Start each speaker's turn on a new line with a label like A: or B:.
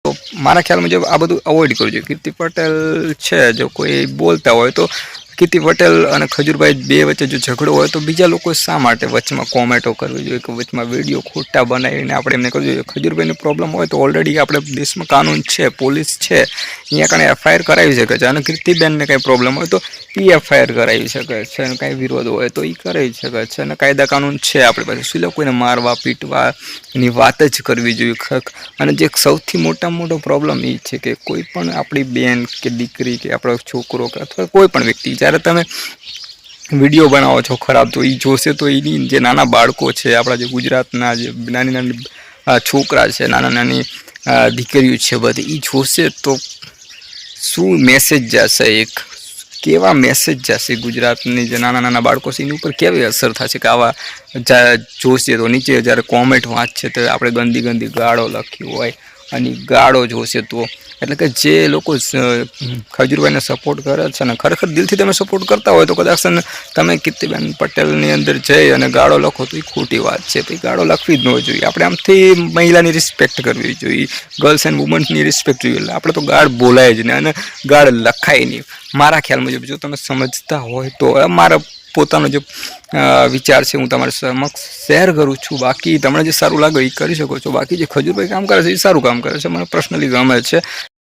A: તો મારા ખ્યાલ મુજબ આ બધું અવોઇડ કરવું જોઈએ. કીર્તિ પટેલ છે, જો કોઈ બોલતા હોય તો કીર્તિ પટેલ અને ખજૂરભાઈ બે વચ્ચે જો ઝઘડો હોય તો બીજા લોકો શા માટે વચમાં કોમેન્ટો કરવી જોઈએ કે વચમાં વિડીયો ખોટા બનાવીને આપણે એમને કરવું જોઈએ? ખજૂરભાઈને પ્રોબ્લેમ હોય તો ઓલરેડી આપણે દેશમાં કાનૂન છે, પોલીસ છે, અહીંયા કાંઈ એફઆઈઆર કરાવી શકે છે. અને કીર્તિબેનને કંઈ પ્રોબ્લેમ હોય તો એ એફઆઈઆર કરાવી શકે છે. અને કાંઈ વિરોધ હોય તો એ કરાવી શકે છે. અને કાયદા કાનૂન છે આપણી પાસે. શું કોઈને મારવા પીટવા એની વાત જ કરવી જોઈએ? અને જે સૌથી મોટામાં મોટો પ્રોબ્લેમ એ છે કે કોઈ પણ આપણી બેન કે દીકરી કે આપણો છોકરો કે અથવા કોઈ પણ વ્યક્તિ જ્યારે તમે વિડીયો બનાવો છો ખરાબ, તો એ જોશે તો એની જે નાના બાળકો છે, આપણા જે ગુજરાતના જે નાની નાની છોકરા છે, નાના નાની દીકરીઓ છે, બધી એ જોશે તો શું મેસેજ જશે? એક કેવા મેસેજ જશે ગુજરાતની જે નાના નાના બાળકો છે એની ઉપર કેવી અસર થશે કે આવા જોશે તો નીચે જ્યારે કોમેન્ટ વાંચશે તો આપણે ગંદી ગંદી ગાળો લખી હોય અને ગાળો જોશે તો એટલે કે જે લોકો ખજૂરભાઈને સપોર્ટ કરે છે ને ખરેખર દિલથી તમે સપોર્ટ કરતા હોય તો કદાચ તમે કીર્તિબેન પટેલની અંદર જઈ અને ગાળો લખો તો એ ખોટી વાત છે. તો એ ગાળો લખવી જ ન જોઈએ. આપણે આમથી મહિલાની રિસ્પેક્ટ કરવી જોઈએ, ગર્લ્સ એન્ડ વુમન્સની રિસ્પેક્ટ જોઈએ. એટલે આપણે તો ગાળ બોલાય જ નહીં અને ગાળ લખાય નહીં. મારા ખ્યાલ મુજબ જો તમે સમજતા હોય તો મારા પોતાનો જે વિચાર છે હું તમારી સમક્ષ શેર કરું છું. બાકી તમને જે સારું લાગે એ કરી શકો છો. બાકી જે ખજૂરભાઈ કામ કરે છે એ સારું કામ કરે છે, મને પર્સનલી ગમે છે.